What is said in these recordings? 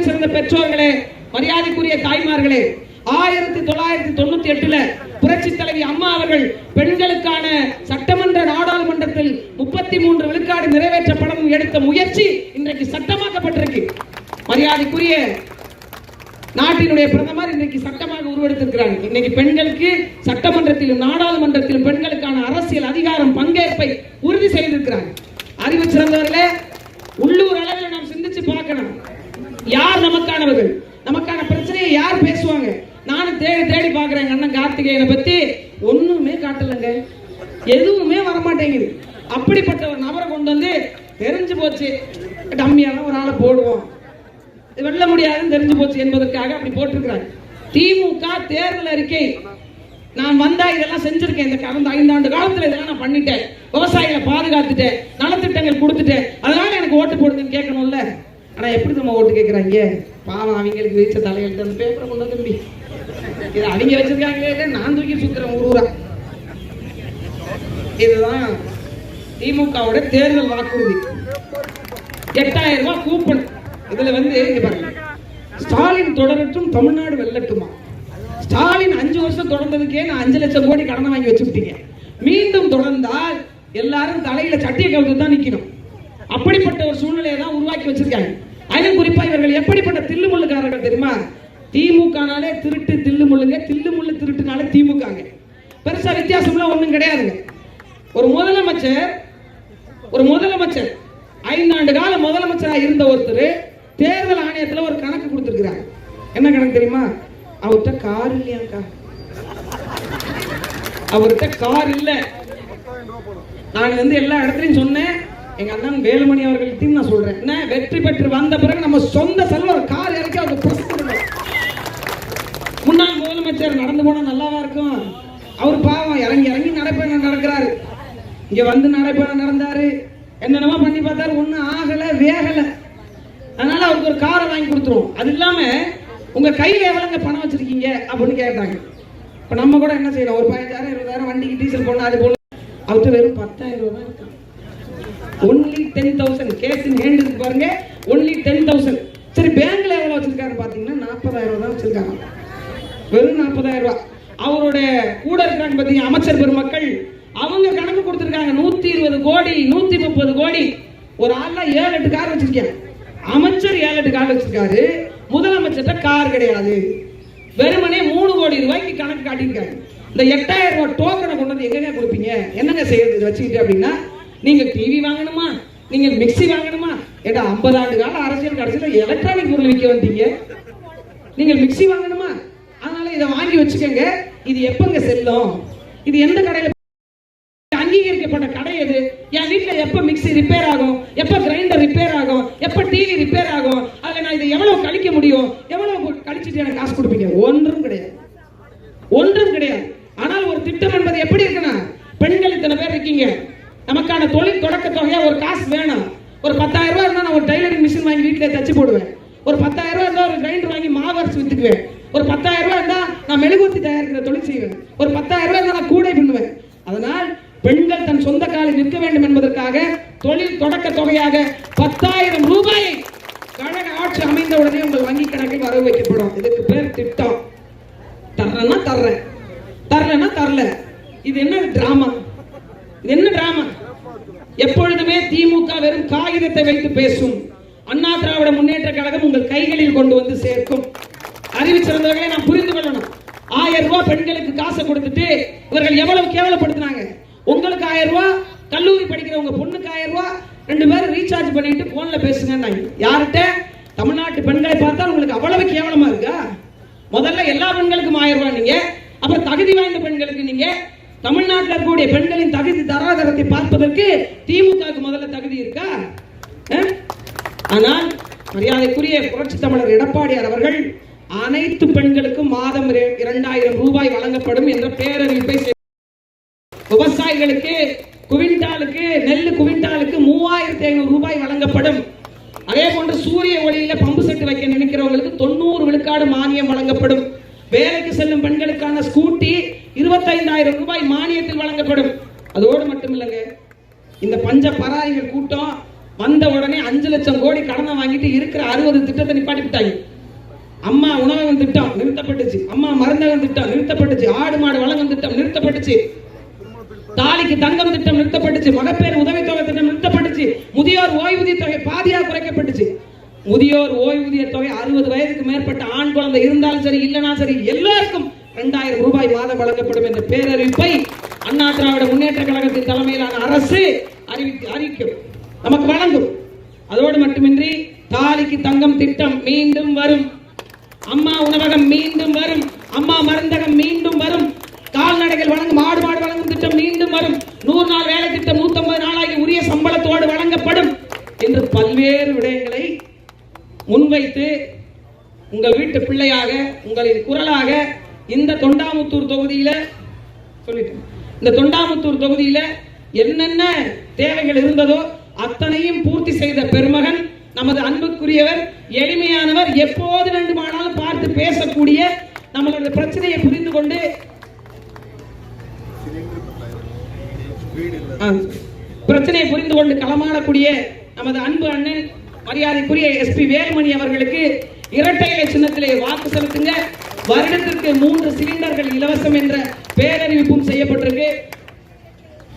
சிறந்த பெற்றோர்களே, மரியாதைக்குரிய தாய்மார்களே, 1998 புரட்சி தலைவி அம்மா அவர்கள் பெண்களுக்கான சட்டமன்ற நாடாளுமன்றத்தில் 33 விழுக்காடு நிறைவேற்றப்படும் எடுத்த முயற்சி இன்றைக்கு சட்டமாக்கப்பட்டிருக்கு. மரியாதைக்குரிய நாட்டினுடைய பிரதமர் இன்றைக்கு சட்டமாக உருவெடுத்திருக்கிறார். இன்னைக்கு பெண்களுக்கு சட்டமன்றத்திலும் நாடாளுமன்றத்திலும் பெண்களுக்கான அரசியல் அதிகாரம் பங்கேற்பை உறுதி செய்திருக்கிறார். அறிவு சிறந்தவர்களே, உள்ளூர் அளவில் நாம் சிந்திச்சு பார்க்கணும். யார் நமக்கானவர்கள், நமக்கான பிரச்சனையை யார் பேசுவாங்க? நானும் தேடி தேடி பார்க்கிறேன். அண்ணன் கார்த்திகேயனை பத்தி ஒண்ணுமே காட்டலங்க, எதுவுமே வரமாட்டேங்குது. அப்படிப்பட்ட ஒரு நபரை கொண்டு வந்து தெரிஞ்சு போச்சு, டம்மியான ஒரு ஆளை போடுவோம், வெல்ல முடியாதுன்னு தெரிஞ்சு போச்சு என்பதற்காக அப்படி போட்டிருக்கிறாங்க. திமுக தேர்தல் அறிக்கை, நான் வந்தா இதெல்லாம் செஞ்சிருக்கேன், இந்த கடந்த 5 ஆண்டு காலத்துல இதெல்லாம் நான் பண்ணிட்டேன், விவசாயிகளை பாதுகாத்துட்டேன், நலத்திட்டங்கள் கொடுத்துட்டேன், அதனால எனக்கு ஓட்டு போடுங்கன்னு கேட்கணும்ல. ஆனா எப்படி நம்ம ஓட்டு கேட்கறாங்க? பாவம், அவங்களுக்கு வீச்ச தலையெழுத்து அந்த பேப்பரை கொண்டு வந்து இது அவங்க வச்சிருக்காங்களே, நான் தூக்கி சுத்துறேன் ஊரூரா. இதுதான் திமுகவோட தேர்தல் வாக்குறுதி. 8000 ரூபாய் கூப்பன். இதுல வந்து ஸ்டாலின் தொடரட்டும், தமிழ்நாடு வெல்லட்டுமா. ஸ்டாலின் 5 வருஷம் தொடர்ந்ததுக்கே நான் 5 லட்சம் கோடி கடனை வாங்கி வச்சுட்டீங்க. மீண்டும் தொடர்ந்தால் எல்லாரும் தலையில சட்டியை கவுத்து தான் நிக்கணும். அப்படிப்பட்ட ஒரு சூழ்நிலையை தான் உருவாக்கி வச்சிருக்காங்க. அதிலும் குறிப்பா இவர்கள் எப்படிப்பட்ட தில்லுமுள்ளுக்காரர்கள் தெரியுமா? திமுகனாலே திருட்டு தில்லுமுள்ளுங்க, தில்லுமுள்ளு திருட்டுனாலே திமுக. பெருசா வித்தியாசம்லாம் ஒண்ணும் கிடையாதுங்க. ஒரு முதலமைச்சர் 5 ஆண்டு கால முதலமைச்சராக இருந்த ஒருத்தர் தேர்தல் ஆணையத்தில் ஒரு கணக்கு கொடுத்திருக்கிறார். என்ன கணக்கு தெரியுமா? அவர்கிட்ட கார் இல்லையாக்கா, அவர்கிட்ட கார் இல்ல. நான் வந்து எல்லா இடத்துலையும் சொன்னேன், எங்க அண்ணன் வேலுமணி அவர்கள்ட்டையும் நான் சொல்றேன், என்ன வெற்றி பெற்று வந்த பிறகு நம்ம சொந்த செல்வர் கார் இறக்கி அவங்க முன்னாள் முதலமைச்சர் நடந்து போனா நல்லாவா இருக்கும்? அவர் பாவம் இறங்கி இறங்கி நடைபயணம் நடக்கிறாரு. இங்க வந்து நடைபயணம் நடந்தாரு, என்னென்னமா பண்ணி பார்த்தாரு, ஒன்னும் ஆகல வேகல. அதனால அவருக்கு ஒரு காரை வாங்கி கொடுத்துருவோம். அது இல்லாம உங்க கையில எவ்வளவுங்க பணம் வச்சிருக்கீங்க அப்படின்னு கேட்டாங்க. இப்ப நம்ம கூட என்ன செய்யறோம், ஒரு 15,000 20,000 வண்டிக்கு டீசல் போனா அது போல. அவர்கிட்ட வெறும் 10,000 ரூபாய் தான் இருக்கு. only 10,000 கேஸ் இன் ஹேண்ட் இருக்கு பாருங்க, only 10,000. சரி, பேங்க்ல எவ்வளவு வச்சிருக்காரு பாத்தீங்கன்னா 40,000 தான் வச்சிருக்காங்க, வெறும் 40,000 ரூபாய். அவரோட கூட இருக்காங்க பாத்தீங்க அமைச்சர் பெருமக்கள், அவங்க கணக்கு கொடுத்திருக்காங்க 120 கோடி 130 கோடி. ஒரு ஆள்ல 7-8 கார் வச்சிருக்காங்க. அமைச்சர் 7-8 கார் வச்சிருக்காரு, முதலமைச்சர்கிட்ட கார் கிடையாது. வெறுமனே 3 கோடி ரூபாய்க்கு கணக்கு காட்டியிருக்காங்க. இந்த 8,000 ரூபாய் டோக்கனை கொண்டு வந்து எங்க கொடுப்பீங்க, என்னங்க செய்யறது வச்சுக்கிட்டு அப்படின்னா, நீங்க டிவி வாங்கணுமா, நீங்க மிக்சி வாங்கணுமா? ஏடா 50 ஆண்டு கால அரசியல் கடைசியில எலக்ட்ரானிக் பொருள் விற்க வந்தீங்க, நீங்க மிக்சி வாங்கணுமா? அதனால இதை வாங்கி வச்சுக்கோங்க. இது எப்பங்க செல்லும்? இது எந்த கடையில அங்கீகரிக்கப்பட்ட கடை எது? என் வீட்டுல எப்ப மிக்சி ரிப்பேர் ஆகும், எப்ப கிரைண்டர் ரிப்பேர் ஆகும், எப்ப டிவி ரிப்பேர் ஆகும், அதுல நான் இதை எவ்வளவு கழிக்க முடியும், எவ்வளவு கழிச்சுட்டு எனக்கு காசு கொடுப்பீங்க? ஒன்றும் கிடையாது, ஒன்றும் கிடையாது. ஆனால் ஒரு திட்டம் என்பது எப்படி இருக்குன்னா, பெண்கள் இத்தனை பேர் இருக்கீங்க, நமக்கான தொழில் தொடக்க தொகையா ஒரு காசு வேணும். ஒரு 10,000 ரூபாய் இருந்தா நான் ஒரு டைலரிங் மிஷின் வாங்கி வீட்டுல தச்சு போடுவேன். ஒரு 10,000 ரூபாய் இருந்தா ஒரு கிரைண்டர் வாங்கி மாவு அரைச்சு வித்துக்குவேன். ஒரு 10,000 ரூபாய் இருந்தா நான் மெழுகுவர்த்தி தயாரிக்கிற தொழில் செய்வேன். ஒரு 10,000 ரூபாய் இருந்தா நான் கூடை பண்ணுவேன். அதனால் பெண்கள் தன் சொந்த காலில் நிற்க வேண்டும் என்பதற்காக தொழில் தொடக்க தொகையாக 10,000 ரூபாயை கழக ஆட்சி அமைந்த உடனே உங்கள் வங்கி கணக்கில் வரவு வைக்கப்படும். இதுக்கு பேர் திட்டம். தர்றேன்னா தர்றேன், தரலன்னா தரல. இது என்ன டிராமா? இது என்ன டிராமா? எப்பொழுதுமே திமுக வெறும் காகிதத்தை வைத்து பேசும். அண்ணா திராவிட முன்னேற்ற கழகம் உங்கள் கைகளில் கொண்டு வந்து சேர்க்கும். அறிவு சிறந்தவர்களை நாம் புரிந்து கொள்ளணும். 1000 ரூபாய் பெண்களுக்கு காசை கொடுத்துட்டு இவர்கள் எவ்வளவு கேவலப்படுத்தினாங்க. உங்களுக்கு 1000 ரூபாய், கல்லூரி படிக்கிற உங்க பொண்ணுக்கு 1000 ரூபாய், 2 பேரும் ரீசார்ஜ் பண்ணிட்டு போன்ல பேசுங்க. யார்கிட்ட? தமிழ்நாட்டு பெண்களை பார்த்தா உங்களுக்கு அவ்வளவு கேவலமா இருக்கா? முதல்ல எல்லா பெண்களுக்கும் 1000 ரூபாய் நீங்க, அப்புறம் தகுதி வாய்ந்த பெண்களுக்கு நீங்க. தமிழ்நாட்டில் இருக்கக்கூடிய பெண்களின் தகுதி தராதரத்தை பார்ப்பதற்கு திமுகவுக்கு முதல்ல தகுதி இருக்கா? ஆனால் மரியாதைக்குரிய புரட்சி தமிழர் எடப்பாடியார் அவர்கள் அனைத்து பெண்களுக்கும் மாதம் 2,000 ரூபாய் வழங்கப்படும் என்ற பேரறிவிப்பை, விவசாயிகளுக்கு குவிண்டாலுக்கு நெல் குவிண்டாலுக்கு 3,500 ரூபாய் வழங்கப்படும். அதே போன்று சூரிய ஒளியில பம்பு செட்டு வைக்க நினைக்கிறவங்களுக்கு 90 விழுக்காடு மானியம் வழங்கப்படும். வேலைக்கு செல்லும் பெண்களுக்கான ஸ்கூட்டி 25,000 ரூபாய் மானியத்தில் வழங்கப்படும். அதோடு மட்டும் இல்லைங்க, இந்த பஞ்ச பராரிகள் கூட்டம் வந்த உடனே 5 லட்சம் கோடி கடனை வாங்கிட்டு இருக்கிற 60 திட்டத்தை நிப்பாட்டி விட்டாங்க. அம்மா உணவகம் திட்டம் நிறுத்தப்பட்டுச்சு, அம்மா மருந்தகம் திட்டம் நிறுத்தப்பட்டுச்சு, ஆடு மாடு வழங்கும் திட்டம் நிறுத்தப்பட்டுச்சு, தாலிக்கு தங்கம் திட்டம் நிறுத்தப்பட்டுச்சு, மகப்பேறு உதவித்தொகை திட்டம் நிறுத்தப்பட்டுச்சு, முதியோர் ஓய்வூதிய தொகை பாதியாக குறைக்கப்பட்டுச்சு. முதியோர் ஓய்வூதிய தொகை 60 வயதுக்கு மேற்பட்ட ஆண் குழந்தை இருந்தாலும் சரி இல்லனா சரி எல்லாருக்கும் 2000 ரூபாய் மாதம் வழங்கப்படும் என்ற பேரறிவிப்பை அண்ணா திராவிட முன்னேற்ற கழகத்தின் தலைமையிலான அரசு அறிவிக்கும், நமக்கு வழங்கும். அதோடு மட்டுமின்றி தாலிக்கு தங்கம் திட்டம் மீண்டும் வரும், அம்மா உணவகம் மீண்டும் வரும், அம்மா மருந்தகம் மீண்டும் வரும், கால்நடைகள் வழங்கும் ஆடு மாடு வழங்கும் திட்டம் மீண்டும் வரும், 100 நாள் வேலை திட்டம் 150 நாளாகி உரிய சம்பளத்தோடு வழங்கப்படும் என்று பல்வேறு விடயங்களை முன்வைத்து உங்கள் வீட்டு பிள்ளையாக உங்களின் குரலாக இந்த தொண்டாமுத்தூர் தொகுதியில சொல்லிட்டேன். இந்த தொண்டாமுத்தூர் தொகுதியில என்னென்ன தேவைகள் இருந்ததோ அத்தனையும் பூர்த்தி செய்த பெருமகன் நமது அன்புக்குரியவர், எளிமையானவர், எப்போது வேண்டுமானாலும் பார்த்து பேசக்கூடிய, நம்மளோட பிரச்சனையை புரிந்து கொண்டு களமாடக்கூடிய நமது அன்பு அண்ணன் மரியாதைக்குரிய எஸ்பி வேலுமணி அவர்களுக்கு இரட்டை இலை சின்னத்திலே வாக்கு செலுத்துங்க. வருடத்திற்கு 3 சிலிண்டர்கள் இலவசம் என்ற பேரறிவிப்பும் செய்யப்பட்டிருக்கு.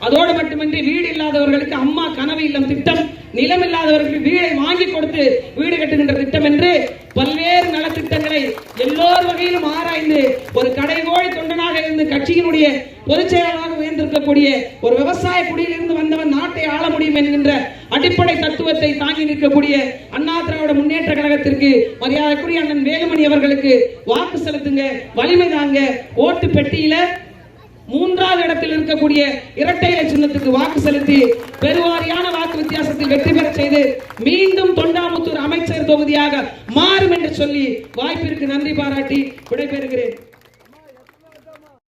அதோடு மட்டுமின்றி வீடு இல்லாதவர்களுக்கு அம்மா கனவு இல்லம் திட்டம், நிலம் இல்லாதவர்களுக்கு வீடை வாங்கி கொடுத்து வீடு கட்டுகின்ற திட்டம் என்று பல்வேறு நலத்திட்டங்களை எல்லோர் வகையிலும் ஆராய்ந்து ஒரு கடைகோழி தொண்டனாக இருந்து கட்சியினுடைய பொதுச் செயலாளராக உயர்ந்திருக்கக்கூடிய ஒரு விவசாய குடியிலிருந்து வந்தவன் நாட்டை ஆள முடியும் என்கின்ற அடிப்படை தத்துவத்தை தாங்கி நிற்கக்கூடிய அண்ணா திராவிட முன்னேற்ற கழகத்திற்கு மரியாதைக்குரிய அண்ணன் வேலுமணி அவர்களுக்கு வாக்கு செலுத்துங்க, வலிமை தாங்க. ஓட்டு பெட்டியில 3வது இடத்தில் இருக்கக்கூடிய இரட்டை இலை சின்னத்துக்கு வாக்கு செலுத்தி பெருவாரியான வாக்கு வித்தியாசத்தில் வெற்றி பெற செய்து மீண்டும் தொண்டாமுத்தூர் அமைச்சர் தொகுதியாக மாறும் என்று சொல்லி வாய்ப்பிற்கு நன்றி பாராட்டி விடைபெறுகிறேன்.